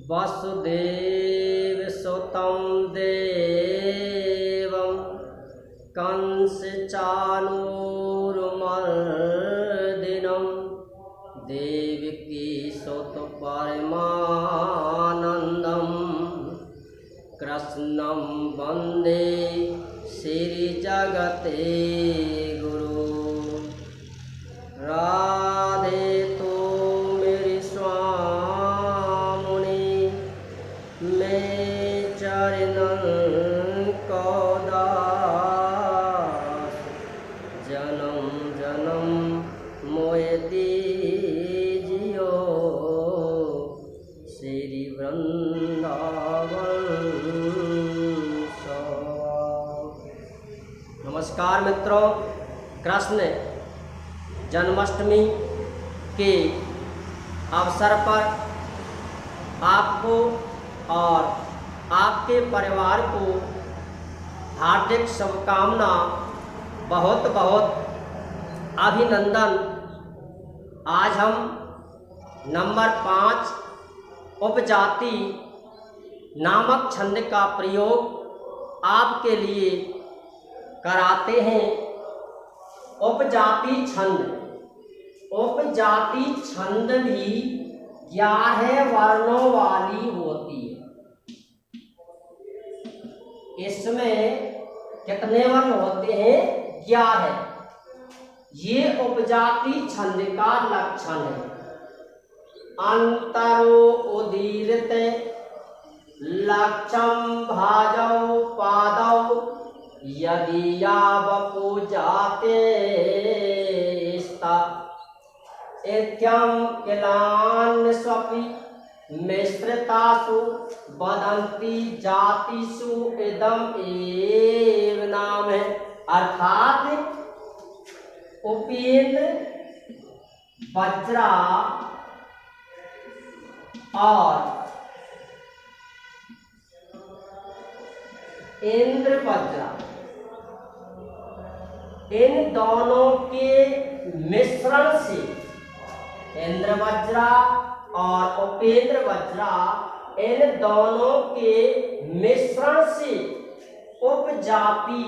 वसुदेवसुतं देवं कंसचाणूरमर्दिनं देवकी सुतपरमानन्दं कृष्णं वन्दे श्रीजगते गुरु। राधे तो मेरी स्वामुनि मैं चरणन को दास, जन्म जन्म मोए दीजियो श्री वृंदावन सवास। नमस्कार मित्रों, कृष्ण जन्माष्टमी के अवसर पर आपको और आपके परिवार को हार्दिक शुभकामना, बहुत बहुत अभिनंदन। आज हम नंबर 5 उपजाति नामक छंद का प्रयोग आपके लिए कराते हैं। उपजाति छंद, उपजाति छंद भी 11 वर्णों वाली होती है। इसमें कितने वर्ण होते हैं? 11। ये उपजाति छंद का लक्षण है। अंतरो उदीरित लक्षम भाजौ पादौ यदि यावपु जाते इत्यं किलान स्वपि मिश्रितासु वदन्ति जातिषु इदम एव नाम है। अर्थात उपेंद्र, वज्रा और इंद्र वज्रा, इन दोनों के मिश्रण से इंद्र वज्रा और उपेंद्र वज्रा, इन दोनों के मिश्रण से उपजाति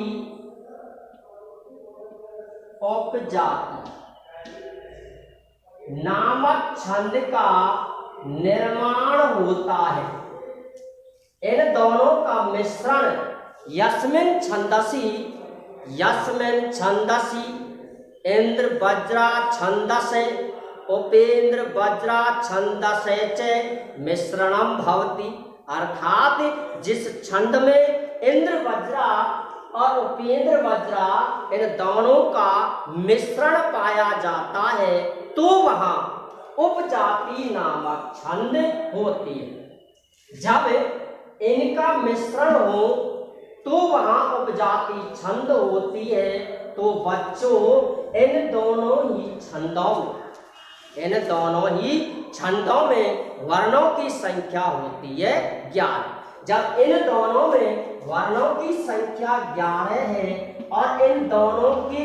नामक छंद का निर्माण होता है। इन दोनों का मिश्रण यस्मिन छंदसि इंद्र वज्रा छंदसे उपेंद्र वज्रा छंदसे च मिश्रणम भवति। अर्थात जिस छंद में इंद्र वज्रा और उपेंद्र वज्रा, इन दोनों का मिश्रण पाया जाता है, तो वहां उपजाति नामक छंद होती है। जब इनका मिश्रण हो तो वहां उपजाति छंद होती है। तो बच्चों, इन दोनों ही छंदों में वर्णों की संख्या होती है 11। जब इन दोनों में वर्णों की संख्या 11 है और इन दोनों के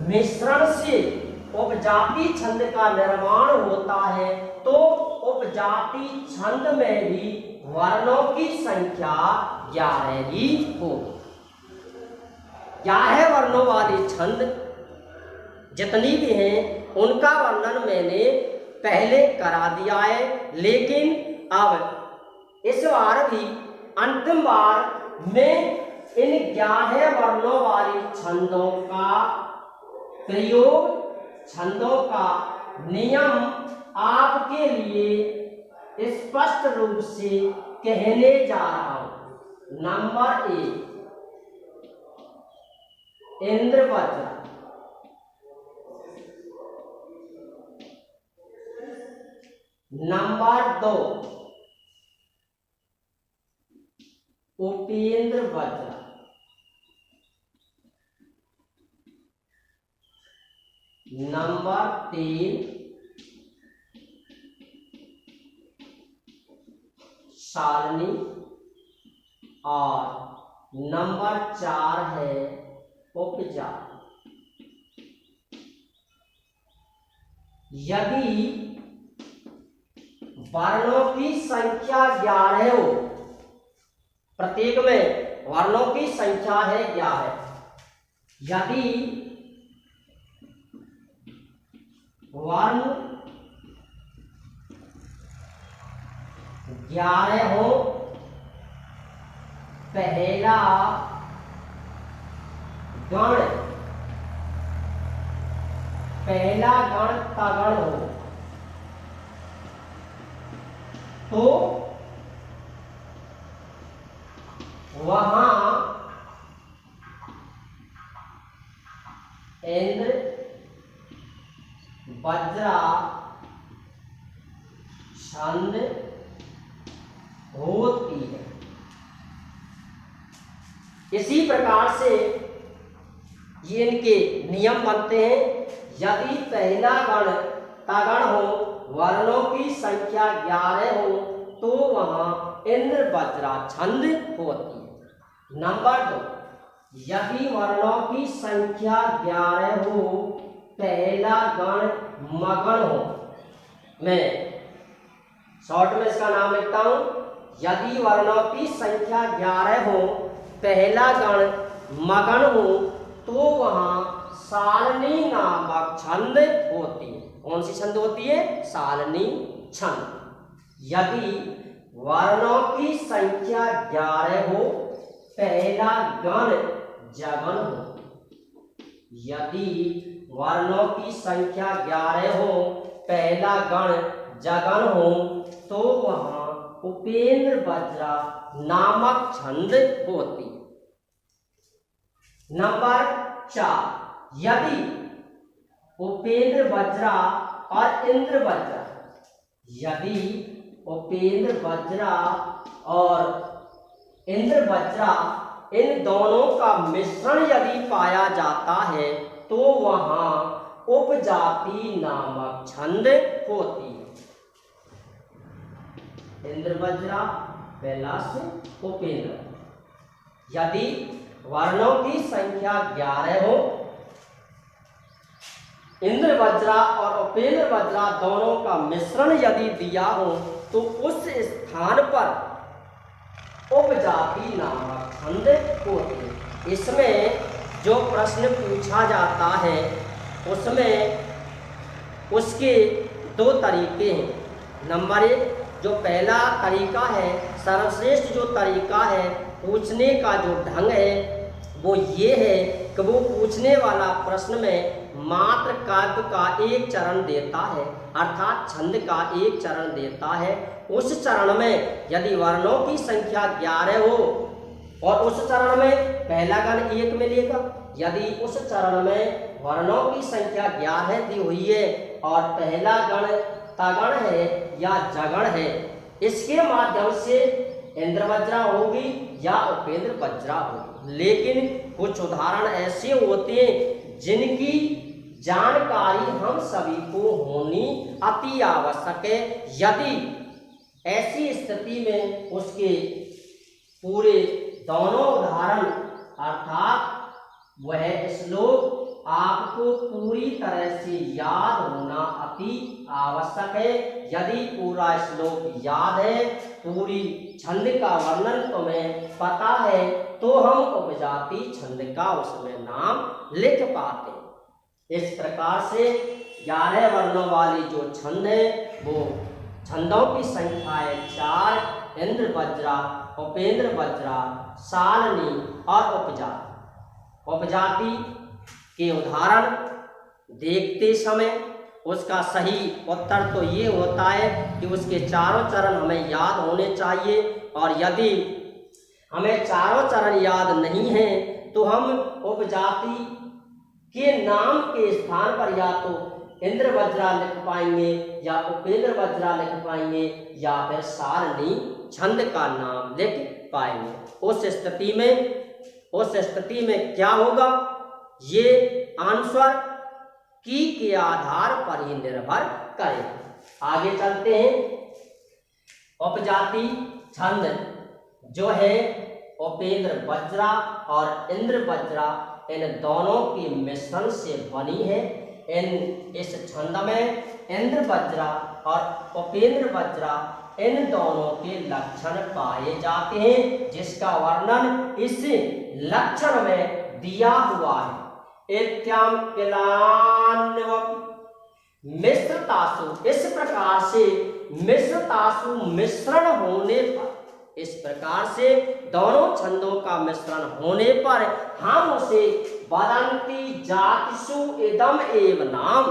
मिश्रण से उपजाति छंद का निर्माण होता है, तो उपजाति छंद में भी वर्णों की संख्या 11 ही होगी। 11 वर्णों वाली छंद जितनी भी हैं, उनका वर्णन मैंने पहले करा दिया है, लेकिन अब इस बार भी अंतिम बार मैं इन 11 वर्णों वाली छंदों का प्रयोग, छंदों का नियम आपके लिए स्पष्ट रूप से कहने जा रहा हूं। Number 1 Indra Vajra. Number 2 Upendra Vajra. Number 3 Shalini और नंबर 4 है उपजाति। यदि वर्णों की संख्या 11 हो, प्रतीक में वर्णों की संख्या है 11। यदि वर्ण 11 हो, पहला गण तगण हो, तो वहां इंद्र वज्रा छंद होती है। इसी प्रकार से ये इनके नियम बनते हैं। यदि पहला गण तगण हो, वर्णों की संख्या 11 हो, तो वहां इंद्र वज्रा छंद होती है। नंबर 2, यदि वर्णों की संख्या 11 हो, पहला गण मगण हो। मैं शॉर्ट में इसका नाम लिखता हूं। यदि वर्णों की संख्या 11 हो, पहला गण मगण हो, तो वहां सालनी नामक छंद होती है। कौन सी छंद होती है? सालनी छंद। यदि वर्णों की संख्या 11 हो, पहला गण जगन हो। यदि वर्णों की संख्या 11 हो, पहला गण जगन हो, तो वहां उपेंद्र वज्रा नामक छंद होती है। नंबर 4, यदि उपेंद्र वज्रा और इंद्र वज्रा, यदि उपेंद्र वज्रा और इंद्र वज्रा इन दोनों का मिश्रण यदि पाया जाता है, तो वहां उपजाति नामक छंद होती है। इंद्र वज्रा प्लस उपेंद्र। यदि वर्णों की संख्या 11 हो, इंद्र वज्रा और उपेंद्र वज्रा दोनों का मिश्रण यदि दिया हो, तो उस स्थान पर उपजाति नामक छंद होती है। इसमें जो प्रश्न पूछा जाता है, उसमें उसके 2 तरीके हैं। नंबर 1, जो पहला तरीका है, सर्वश्रेष्ठ जो तरीका है पूछने का जो ढंग है, वो ये है कि वो पूछने वाला प्रश्न में मात्र काव्य का एक चरण देता है, अर्थात छंद का एक चरण देता है। उस चरण में यदि वर्णों की संख्या 11 हो और उस चरण में पहला गण 1 में लेगा, यदि उस चरण में वर्णों की संख्या 11 दी हुई है और पहला गण तगण है या जगण है, इसके माध्यम से इंद्र वज्रा होगी या उपेंद्र वज्रा होगी। लेकिन कुछ उदाहरण ऐसे होते हैं जिनकी जानकारी हम सभी को होनी अति आवश्यक है। यदि ऐसी स्थिति में उसके पूरे दोनों उदाहरण अर्थात वह श्लोक आपको पूरी तरह से याद होना अति आवश्यक है। यदि पूरा श्लोक याद है, पूरी छंद का वर्णन तुम्हें पता है, तो हम उपजाति छंद का उसमें नाम लिख पाते हैं। इस प्रकार से 11 वर्णों वाली जो छंद है, वो छंदों की संख्या है 4, इंद्र वज्रा, उपेंद्र वज्रा, सालनी और उपजाति। उपजाति के उदाहरण देखते समय उसका सही उत्तर तो ये होता है कि उसके चारों चरण हमें याद होने चाहिए, और यदि हमें चारों चरण याद नहीं है तो हम उपजाति के नाम के स्थान पर या तो इंद्र वज्रा लिख पाएंगे या उपेंद्र वज्रा लिख पाएंगे या फिर सारणी छंद का नाम लिख पाएंगे। उस स्थिति में क्या होगा, ये आंसर की के आधार पर ही निर्भर करेगा। आगे चलते हैं। उपजाति छंद जो है उपेंद्र वज्रा और इंद्र वज्रा, इन दोनों के मिश्रण से बनी है। इस छंद में इंद्र वज्रा और उपेंद्र वज्रा, इन दोनों के लक्षण पाए जाते हैं, जिसका वर्णन इस लक्षण में दिया हुआ है। इत्थम किलान्वपि मिश्रतासु, इस प्रकार से मिश्रतासु मिश्रण होने पर, इस प्रकार से दोनों छंदों का मिश्रण होने पर हम उसे वदंती जातिषु इदम एव नाम,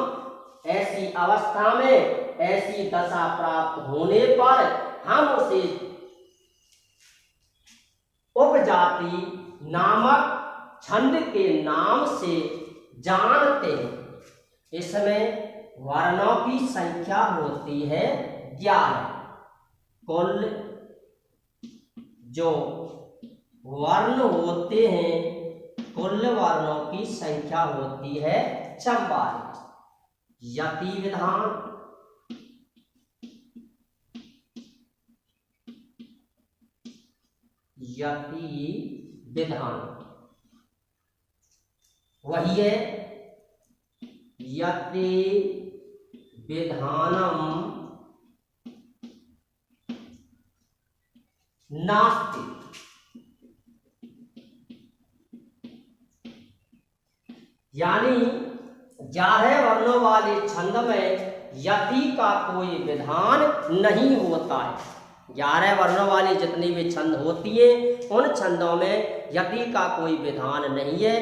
ऐसी अवस्था में, ऐसी दशा प्राप्त होने पर हम उसे उपजाति नामक छंद के नाम से जानते हैं। इसमें वर्णों की संख्या होती है 11। कुल जो वर्ण होते हैं, कुल वर्णों की संख्या होती है 44। यति विधान, यति विधान वही है यति विधानम नास्ति, यानी 11 वर्णों वाले छंद में यति का कोई विधान नहीं होता है। 11 वर्णों वाली जितनी भी छंद होती है, उन छंदों में यति का कोई विधान नहीं है।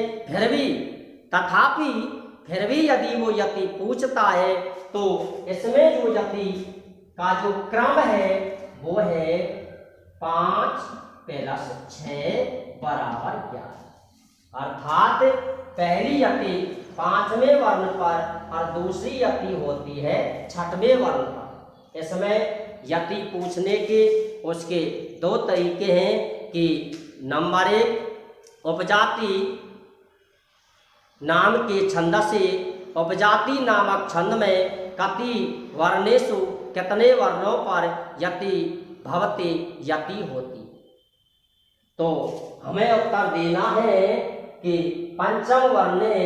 फिर भी यदि वो यति पूछता है तो इसमें जो यति का जो क्रम है वो है 5 + 6 = 11, अर्थात पहली यति 5वें वर्ण पर और दूसरी यति होती है 6वें वर्ण पर। इसमें यति पूछने के उसके 2 तरीके हैं कि नंबर 1, उपजाति नाम के छंद से, उपजाति नामक छंद में कति वर्णेषु, कितने वर्णों पर यति भवति, यति होती। तो हमें उत्तर देना है कि पंचम वर्णे,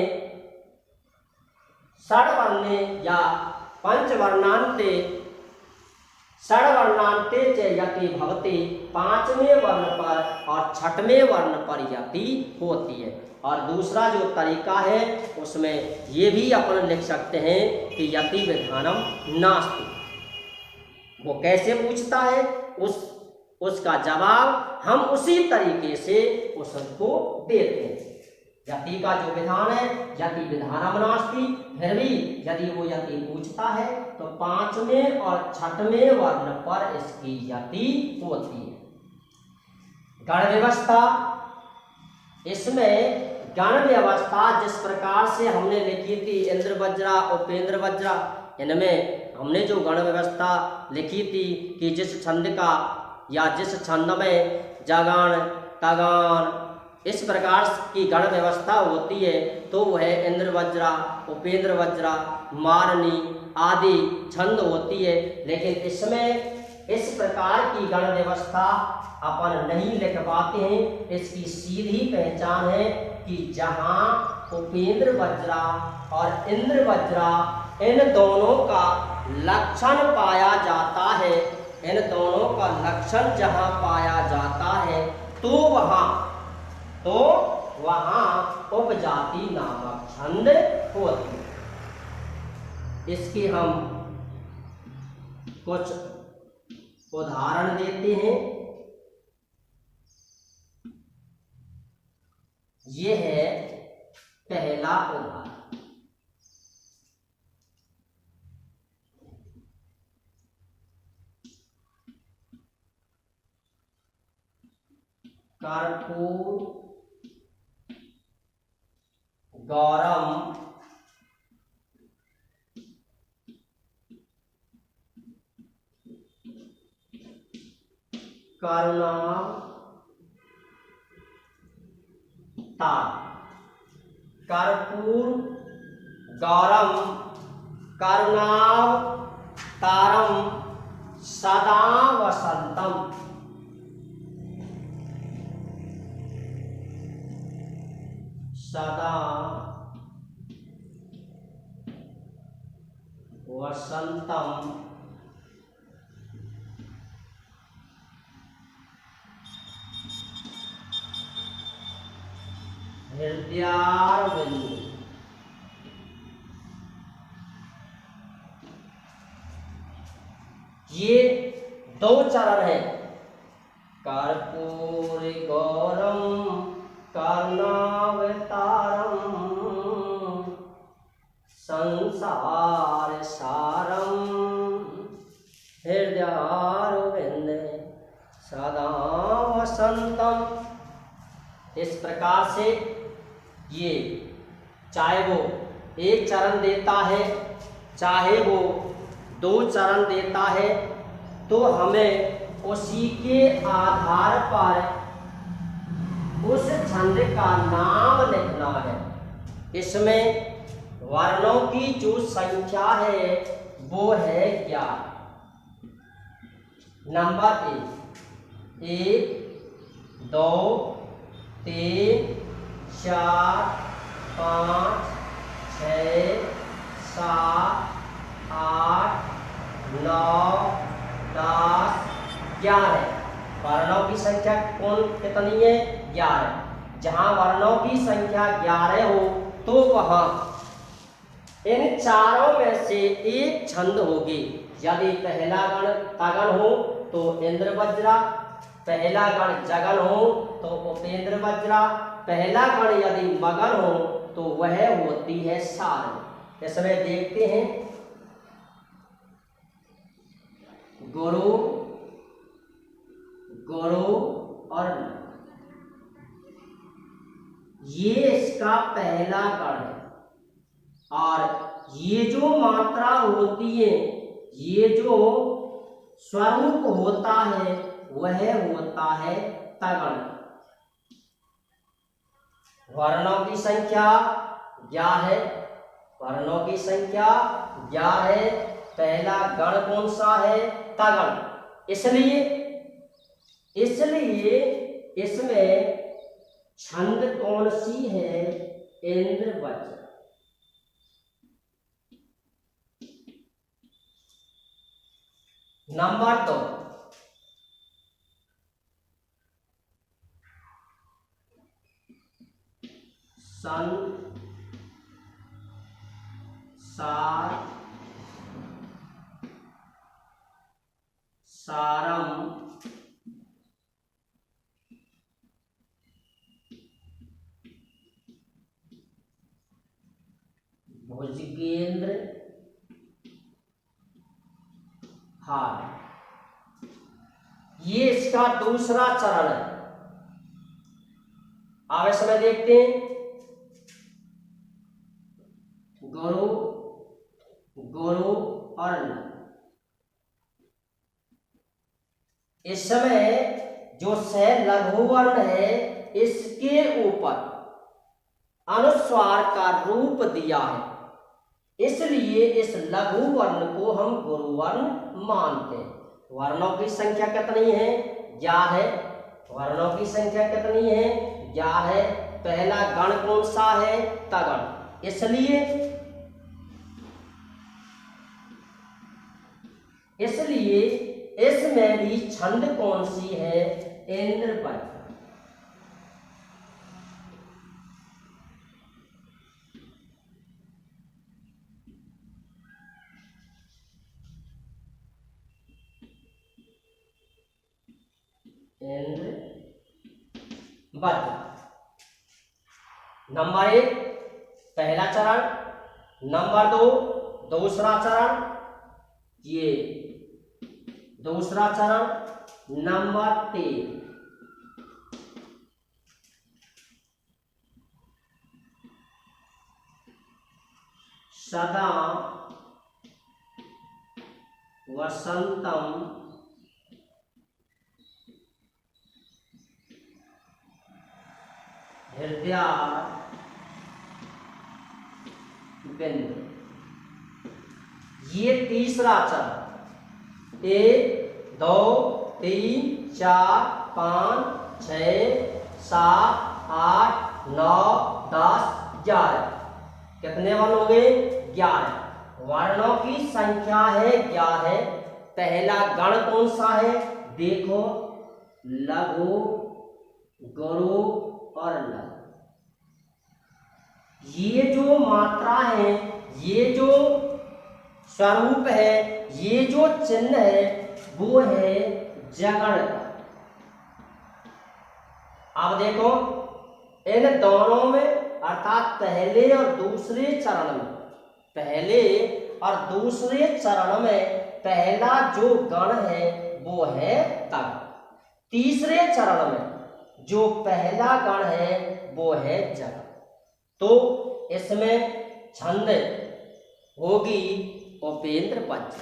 षड्वर्णे या पंचवर्णान्ते, षड्वर्णान्ते च यति भवति, 5वें वर्ण पर और 6वें वर्ण पर यति होती है। और दूसरा जो तरीका है उसमें ये भी अपन लिख सकते हैं कि यति विधानम नास्ति। वो कैसे पूछता है, उसका जवाब हम उसी तरीके से उसको देते हैं। यति का जो विधान है यति विधानम नास्ति, फिर भी यदि वो यति पूछता है तो 5वें और 6वें वर्ण पर इसकी यति होती है। गण व्यवस्था, इसमें गण व्यवस्था जिस प्रकार से हमने लिखी थी, इंद्र वज्रा, उपेंद्र वज्रा, इनमें हमने जो गण व्यवस्था लिखी थी कि जिस छंद का या जिस छंद में जगान, तगान, इस प्रकार की गण व्यवस्था होती है तो वह इंद्र वज्रा, उपेंद्र वज्रा, मारनी आदि छंद होती है। लेकिन इसमें इस प्रकार की गण व्यवस्था अपन नहीं लिख पाते हैं। इसकी सीधी पहचान है कि जहाँ उपेंद्र वज्रा और इंद्र वज्रा, इन दोनों का लक्षण पाया जाता है, इन दोनों का लक्षण जहाँ पाया जाता है तो वहाँ उपजाति नामक छंद होती है। इसके हम कुछ उदाहरण देते हैं। ये है पहला उदाहरण। कर्पूर गौरम करुणा तार। कर्पूर गौरम करुणाव तारम सदा वसंतम। सदा वसंतम हृदयारविंद। ये दो चरण है। कर्पूर गौरम कर्णावतारम संसार सारम हृदयारविंद सदा वसंतम। इस प्रकार से ये चाहे वो एक चरण देता है, चाहे वो दो चरण देता है, तो हमें उसी के आधार पर उस छंद का नाम लिखना है। इसमें वर्णों की जो संख्या है वो है 11। नंबर 1, 2, 3, 4, 5, 6, 7, 8, 9, 10, 11। वर्णों की संख्या कितनी है? 11। जहां वर्णों की संख्या 11 हो तो वहां इन चारों में से एक छंद होगी। यदि पहला गण तगन हो तो इंद्र वज्रा, पहला गण जगन हो तो उपेंद्र वज्रा, पहला गण यदि मगन हो तो वह होती है सारंग। इसमें देखते हैं गुरु, गुरु और ये इसका पहला गण है। और ये जो मात्रा होती है, ये जो स्वरूप होता है वह होता है तगण। वर्णों की संख्या 11, वर्णों की संख्या 11। पहला गण कौन सा है? तगण। इसलिए इसमें छंद कौन सी है? इंद्र वज्र। नंबर 2, संसार सारम भुजगेंद्र हार। ये इसका दूसरा चरण है। अब इसमें देखते हैं गुरु, गुरु और न। इस समय जो से लघु वर्ण है इसके ऊपर अनुस्वार का रूप दिया है, इसलिए इस लघु वर्ण को हम गुरु वर्ण मानते हैं। वर्णों की संख्या कितनी है? 11। वर्णों की संख्या कितनी है? 11। पहला गण कौन सा है? तगण। इसलिए इसमें भी छंद कौन सी है? इंद्र वज्र। इंद्र वज्र। नंबर 1 पहला चरण, नंबर 2 दूसरा चरण, ये दूसरा चरण, नंबर 3 सदा वसंतम हृदयारविंद। ये तीसरा चरण। 1, 2, 3, 4, 5, 6, 7, 8, 9, 10, 11। कितने वर्ण हो गए? 11। वर्णों की संख्या है 11। पहला गण कौन सा है? देखो, लघु, गुरु और लघु। ये जो मात्रा है, ये जो स्वरूप है, ये जो चिन्ह है, वो है जगण का। अब देखो इन दोनों में अर्थात पहले और दूसरे चरण में, पहले और दूसरे चरण में पहला जो गण है वो है तग। तीसरे चरण में जो पहला गण है वो है जगण। तो इसमें छंद होगी उपेंद्र वज्र।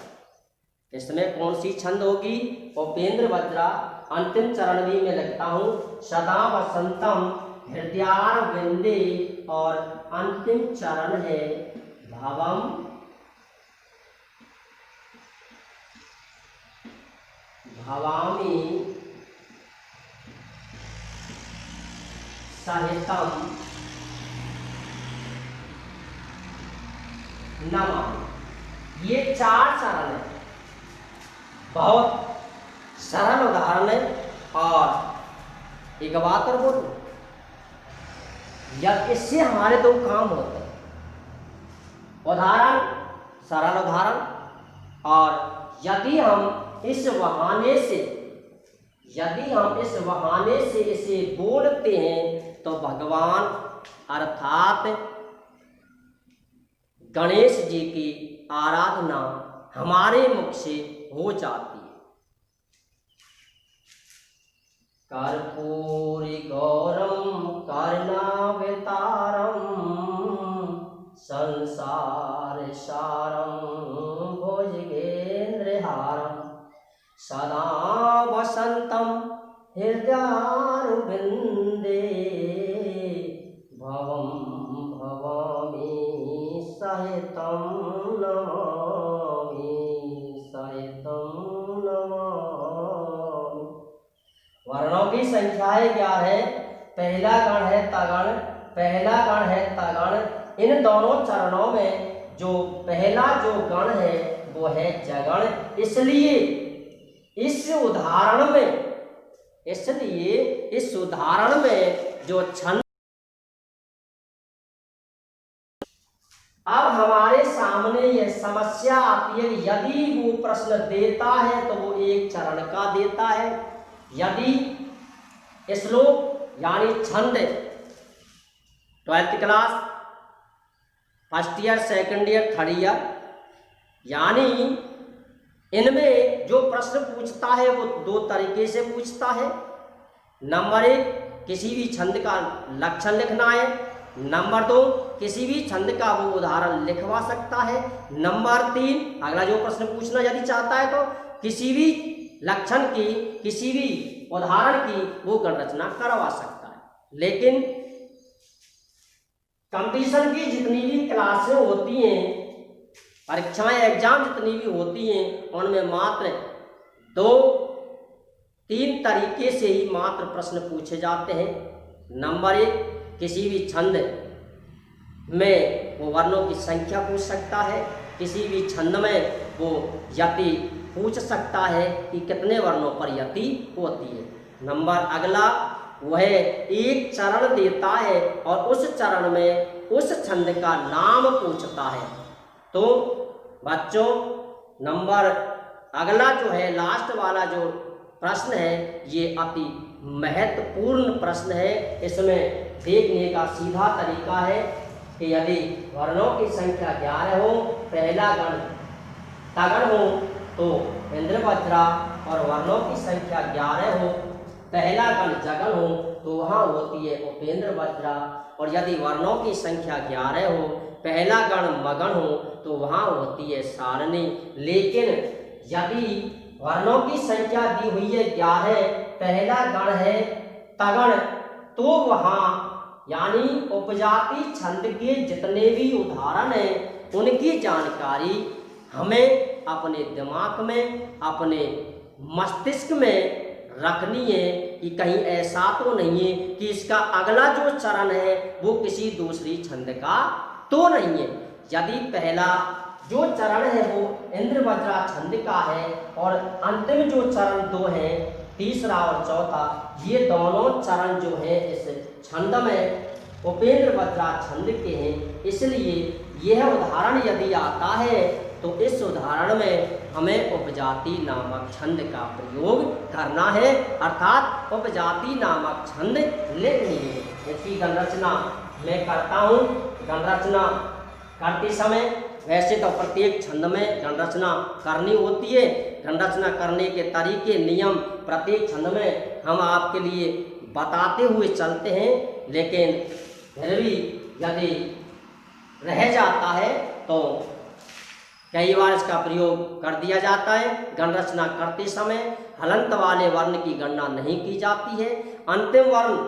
इसमें कौन सी छंद होगी? उपेंद्र वज्रा। अंतिम चरण भी मैं लिखता हूं सदा वसंतम हृदयारविंदे, और अंतिम चरण है भवम भवामी सहितम नमामि। ये 4 चरण है, बहुत सरल उदाहरण है। और एक बात और बोलूं, या इससे हमारे 2 काम होते हैं। उदाहरण, सरल उदाहरण, और यदि हम इस बहाने से इसे बोलते हैं तो भगवान अर्थात गणेश जी की आराधना हमारे मुख से हो जाती है। कर्पूरी गौरम कर्णावतारम संसार सारम भुजगेन्द्रहारम सदा वसंतम हृदयारविंदे भवम भवामि सहितम नमामि सहितम नमामि। वर्णों की संख्या है 11। पहला गण है तगण, पहला गण है तगण। इन दोनों चरणों में जो पहला जो गण है वो है जगण। इसलिए इस उदाहरण में जो छंद, अब हमारे सामने यह समस्या आती है, यदि वो प्रश्न देता है तो वो 1 चरण का देता है। यदि श्लोक यानी छंद 12th class, first year, second year, third year, यानी इनमें जो प्रश्न पूछता है वो 2 तरीके से पूछता है। नंबर 1, किसी भी छंद का लक्षण लिखना है। नंबर 2, किसी भी छंद का वो उदाहरण लिखवा सकता है। नंबर 3, अगला जो प्रश्न पूछना यदि चाहता है तो किसी भी लक्षण की, किसी भी उदाहरण की वो गण रचना करवा सकता है। लेकिन कंपटीशन की जितनी भी क्लासें होती हैं, परीक्षाएं, एग्जाम जितनी भी होती हैं, उनमें मात्र 2-3 तरीके से ही मात्र प्रश्न पूछे जाते हैं। नंबर 1, किसी भी छंद में वो वर्णों की संख्या पूछ सकता है। किसी भी छंद में वो यति पूछ सकता है कि कितने वर्णों पर यति होती है। नंबर अगला वह 1 चरण देता है और उस चरण में उस छंद का नाम पूछता है। तो बच्चों, नंबर अगला जो है, लास्ट वाला जो प्रश्न है, ये अति महत्वपूर्ण प्रश्न है। इसमें देखने का सीधा तरीका है कि यदि वर्णों की संख्या 11 हो, पहला गण तगण हो तो इंद्रवज्रा, और वर्णों की संख्या 11 हो, पहला गण जगन हो तो वहाँ होती है उपेंद्र वज्रा। और यदि वर्णों की संख्या 11 हो, पहला गण मगन हो तो वहाँ होती है सारणी। लेकिन यदि वर्णों की संख्या दी हुई है 11, पहला गण है तगण, तो वहाँ यानी उपजाति छंद के जितने भी उदाहरण हैं उनकी जानकारी हमें अपने दिमाग में, अपने मस्तिष्क में रखनी है कि कहीं ऐसा तो नहीं है कि इसका अगला जो चरण है वो किसी दूसरी छंद का तो नहीं है। यदि पहला जो चरण है वो इंद्रवज्रा छंद का है और अंतिम जो चरण 2 है, तीसरा और चौथा, ये दोनों चरण जो है इस छंद में उपेंद्र वज्रा छंद के हैं। इसलिए यह उदाहरण यदि आता है तो इस उदाहरण में हमें उपजाति नामक छंद का प्रयोग करना है, अर्थात उपजाति नामक छंद लिखनी है। इसकी गणरचना मैं करता हूँ। गणरचना करते समय वैसे तो प्रत्येक छंद में गणरचना करनी होती है। गणरचना करने के तरीके, नियम प्रत्येक छंद में हम आपके लिए बताते हुए चलते हैं, लेकिन फिर भी यदि रह जाता है तो कई बार इसका प्रयोग कर दिया जाता है। गणरचना करते समय हलंत वाले वर्ण की गणना नहीं की जाती है। अंतिम वर्ण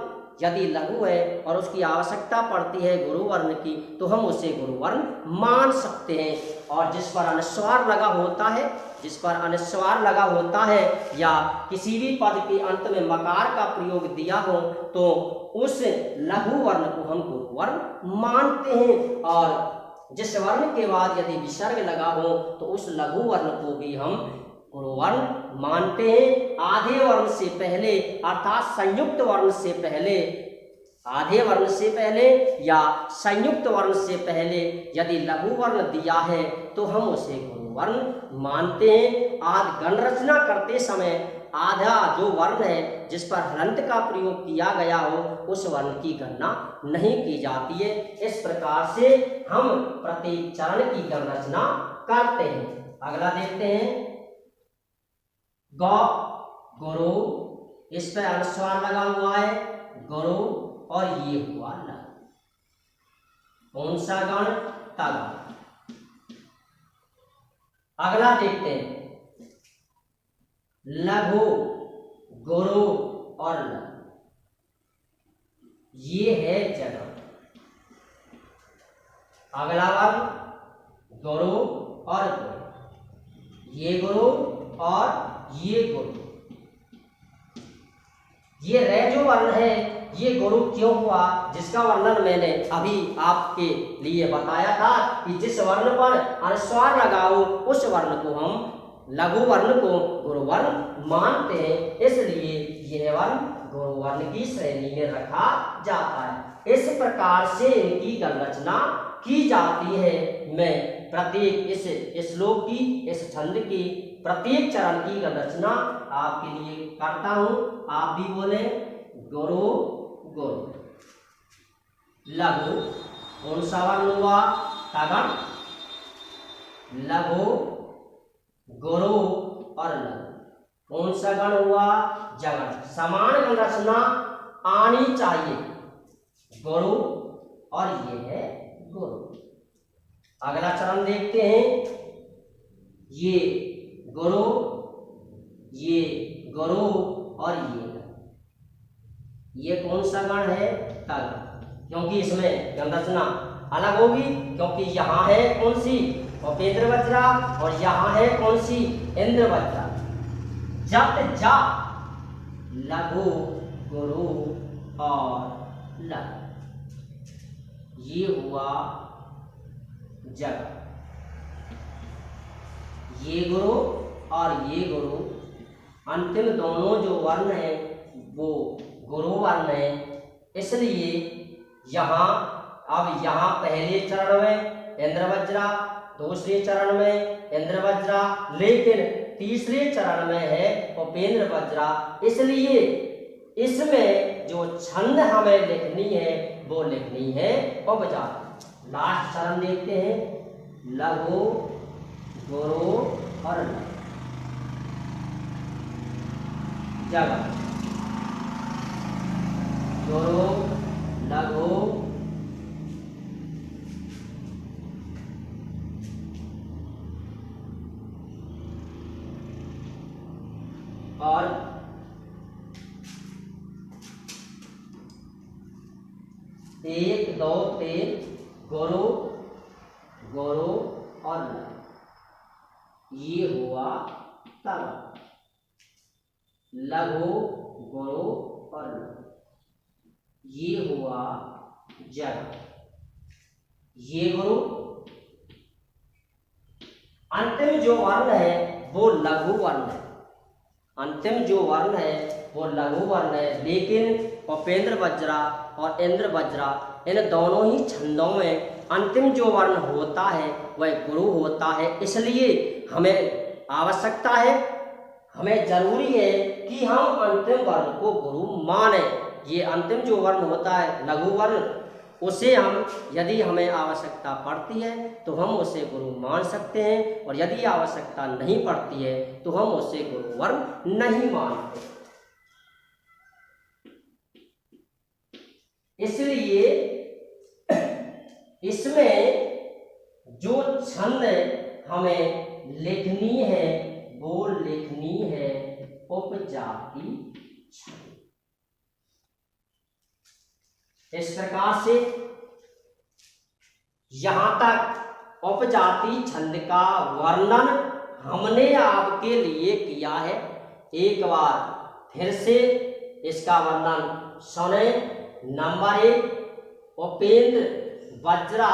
यदि लघु है और उसकी आवश्यकता पड़ती है गुरु वर्ण की, तो हम उसे गुरु वर्ण मान सकते हैं। और जिस पर अनुस्वार लगा होता है, जिस पर अनुस्वार लगा होता है या किसी भी पद के अंत में मकार का प्रयोग दिया हो, तो उस लघु वर्ण को हम गुरु वर्ण मानते हैं। और जिस वर्ण के बाद यदि विसर्ग लगा हो तो उस लघु वर्ण को भी हम गुरु वर्ण मानते हैं। आधे वर्ण से पहले अर्थात संयुक्त वर्ण से पहले, आधे वर्ण से पहले या संयुक्त वर्ण से पहले यदि लघु वर्ण दिया है तो हम उसे गुरु वर्ण मानते हैं। आज गणरचना करते समय आधा जो वर्ण है जिस पर हलंत का प्रयोग किया गया हो, उस वर्ण की गणना नहीं की जाती है। इस प्रकार से हम प्रत्येक चरण की गणरचना करते हैं। अगला देखते हैं, गौ गुरु, इस पर अनुस्वार लगा हुआ है गुरु, और ये हुआ ल। कौन सा गण? तगण। अगला देखते हैं, लघु गुरु और ल, ये है जगह। अगला वर्ण गुरु और गुरु, ये गुरु और ये गुरु। ये रे जो वर्ण है ये गुरु क्यों हुआ, जिसका वर्णन मैंने अभी आपके लिए बताया था कि जिस वर्ण पर अनुस्वार लगाओ उस वर्ण को हम लघु वर्ण को गुरु वर्ण मानते हैं। इसलिए यह वर्ण गुरु वर्ण की श्रेणी में रखा जाता है। इस प्रकार से इनकी गणरचना की जाती है। मैं प्रत्येक इस श्लोक की, इस छंद की प्रत्येक चरण की गणरचना आपके लिए करता हूं। आप भी बोले गुरु गुरु। लघु कौन सा वर्ण हुआ? तगण। लघु गुरु और लघु कौन सा गण हुआ? जगण। समान गणरचना आनी चाहिए, गुरु और ये है गुरु। अगला चरण देखते हैं, ये गुरु, ये गुरु और ये कौन सा गण है? तगण। क्योंकि इसमें गणरचना अलग होगी, क्योंकि यहाँ है कौन सी? उपेंद्र वज्रा, और यहाँ है कौन सी? इंद्र वज्रा। जब जा लघु गुरु और लघु, ये हुआ जगह। ये गुरु और ये गुरु, अंतिम दोनों जो वर्ण है वो गुरु वर्ण है। इसलिए यहाँ अब यहाँ पहले चरण में इंद्र वज्रा, दूसरे चरण में इंद्र वज्रा, लेकिन तीसरे चरण में है उपेंद्र वज्रा। इसलिए इसमें जो छंद हमें लिखनी है वो लिखनी है उपजाति। लास्ट चरण देखते हैं, लघु गुरु और जगह। गुरु लघु और एक दो तीन, गुरु गुरु और लघु, ये हुआ तगण। लघु गुरु और लघु, ये हुआ जगह। ये गुरु। अंतिम जो वर्ण है वो लघु वर्ण है, अंतिम जो वर्ण है वो लघु वर्ण है, लेकिन उपेंद्र वज्रा और इंद्र वज्रा इन दोनों ही छंदों में अंतिम जो वर्ण होता है वह गुरु होता है। इसलिए हमें आवश्यकता है, हमें जरूरी है कि हम अंतिम वर्ण को गुरु माने। ये अंतिम जो वर्ण होता है लघु वर्ण, उसे हम यदि हमें आवश्यकता पड़ती है तो हम उसे गुरु मान सकते हैं, और यदि आवश्यकता नहीं पड़ती है तो हम उसे गुरु वर्ण नहीं मानते। इसलिए इसमें जो छंद हमें लिखनी है वो लिखनी है उपजाति छंद। इस प्रकार से यहां तक उपजाति छंद का वर्णन हमने आपके लिए किया है। एक बार फिर से इसका वर्णन सुने। नंबर 1, उपेंद्र वज्रा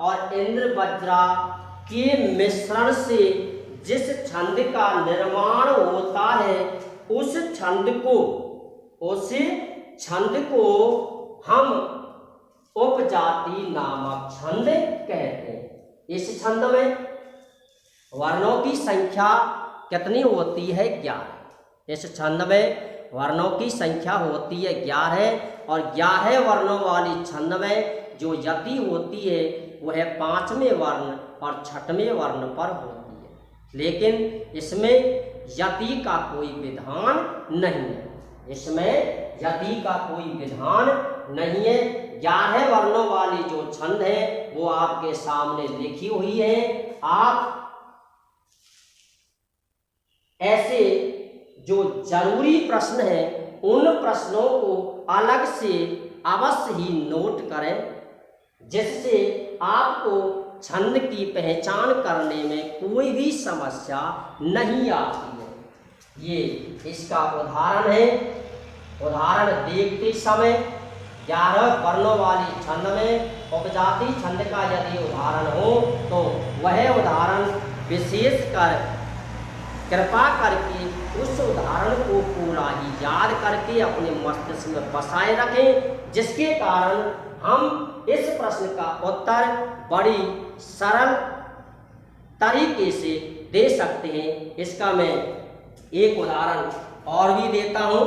और इंद्र वज्रा के मिश्रण से जिस छंद का निर्माण होता है उस छंद को हम उपजाति नामक छंद कहते हैं। इस छंद में वर्णों की संख्या कितनी होती है? 11। इस छंद में वर्णों की संख्या होती है 11, और 11 वर्णों वाली छंद में जो यति होती है वह 5वें वर्ण और 6वें वर्ण पर होती है। लेकिन इसमें यति का कोई विधान नहीं है। इसमें यति का कोई विधान नहीं है। 11 वर्णों वाली जो छंद है वो आपके सामने लिखी हुई है। आप ऐसे जो जरूरी प्रश्न हैं उन प्रश्नों को अलग से अवश्य ही नोट करें, जिससे आपको छंद की पहचान करने में कोई भी समस्या नहीं आती है। ये इसका उदाहरण है। उदाहरण देखते समय 11 वर्णों वाली छंद में उपजाति छंद का यदि उदाहरण हो तो वह उदाहरण विशेष कर कृपा करके उस उदाहरण को पूरा ही याद करके अपने मस्तिष्क में बसाए रखें, जिसके कारण हम इस प्रश्न का उत्तर बड़ी सरल तरीके से दे सकते हैं। इसका मैं एक उदाहरण और भी देता हूं।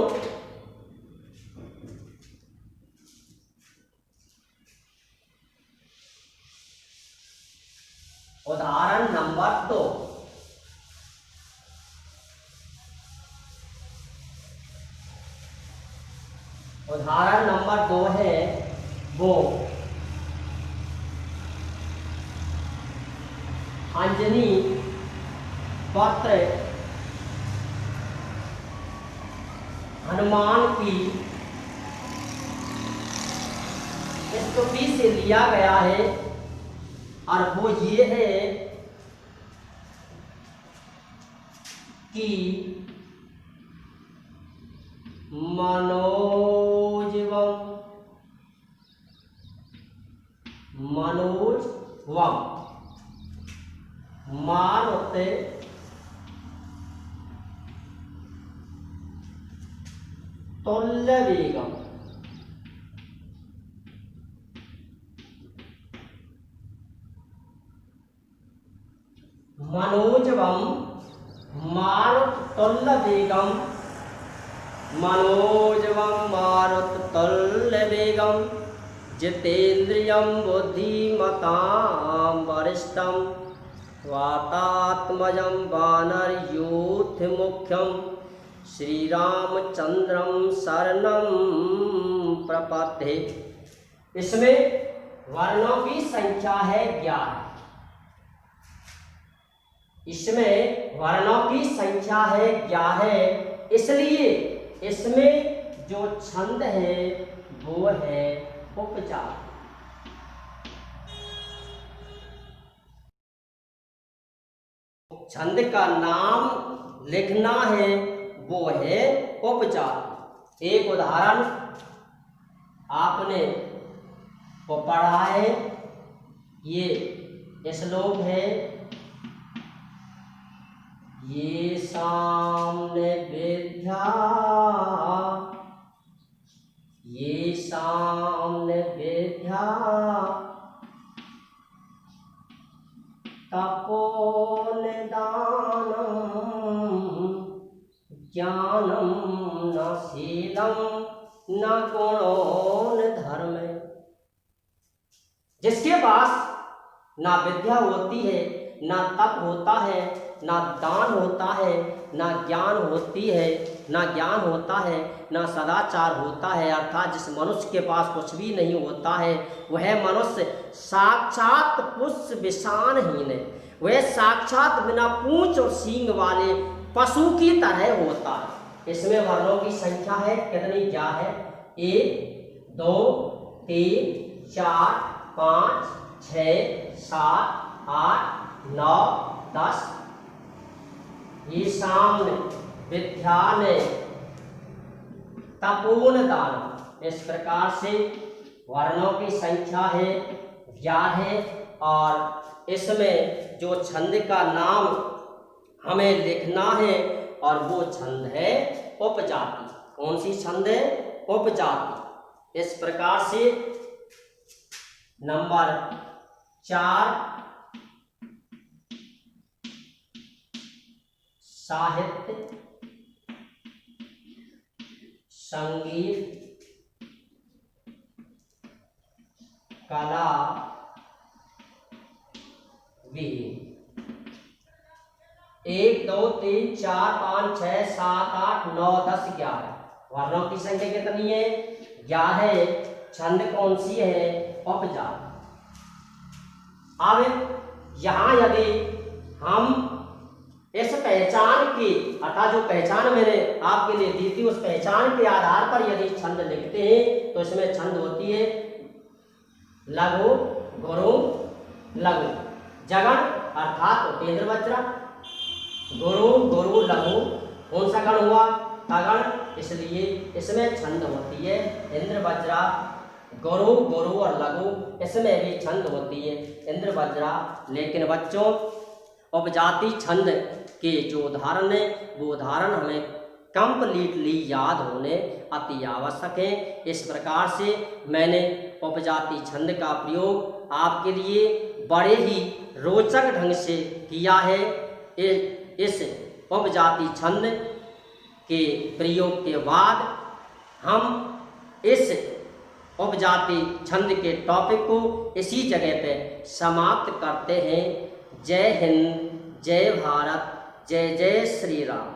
उदाहरण नंबर 2। उदाहरण नंबर 2 है वो अंजनी पत्र हनुमान की स्तुति से लिया गया है, और वो ये है कि मनोजवम मारुते तुल्यवेगम मनोजवम मारुतुल्यवेगम मनोजवम मारुतुल्यवेगम जितेन्द्रियं बुद्धिमतां वरिष्ठं वातात्मजं वानरयूथमुख्यं श्रीरामचंद्रं शरणं प्रपद्ये। इसमें वर्णों की संख्या है 11। इसमें वर्णों की संख्या है 11, इसलिए इसमें जो छंद है वो है उपजाति। छंद का नाम लिखना है वो है उपजाति। एक उदाहरण आपने वो पढ़ा है, ये श्लोक है, ये सामने विद्या ये सामने विद्या विद्या तपोनिदानम् ज्ञानम न शीलम न गुणो न धर्म। जिसके पास ना विद्या होती है, ना तप होता है, ना दान होता है, ना ज्ञान होती है, ना ज्ञान होता है, ना सदाचार होता है, अर्थात जिस मनुष्य के पास कुछ भी नहीं होता है वह मनुष्य साक्षात पुष्प विषाणहीन है। वह साक्षात बिना पूंछ और सींग वाले पशु की तरह होता है। इसमें वर्णों की संख्या है कितनी, क्या है? 1 2 3 4 5 6 7 8 9 10। ईशान विद्यान तपोन दान। इस प्रकार से वर्णों की संख्या है 11 और इसमें जो छंद का नाम हमें लिखना है और वो छंद है उपजाति। कौन सी छंद है? उपजाति। इस प्रकार से नंबर 4 साहित्य संगीत कला विधि। 1 2 3 4 5 6 7 8 9 10 11। वर्णों की संख्या कितनी है? 11। छंद कौन सी है? उपजाति। अब यहाँ यदि हम इस पहचान की अर्थात जो पहचान मैंने आपके लिए दी थी उस पहचान के आधार पर यदि छंद लिखते हैं तो इसमें छंद होती है लघु गुरु लघु। जगन अर्थात उपेंद्र वज्रा, गुरु गुरु लघु कौन सा गण हुआ? तगण। इसलिए इसमें छंद होती है इंद्र वज्रा। गुरु गुरु और लघु इसमें भी छंद होती है इंद्र वज्रा। लेकिन बच्चों उपजाति छंद के जो उदाहरण है वो उदाहरण हमें कंप्लीटली याद होने अति आवश्यक है। इस प्रकार से मैंने उपजाति छंद का प्रयोग आपके लिए बड़े ही रोचक ढंग से किया है। इस उपजाति छंद के प्रयोग के बाद हम इस उपजाति छंद के टॉपिक को इसी जगह पे समाप्त करते हैं। जय हिंद, जय भारत, जय जय श्री राम।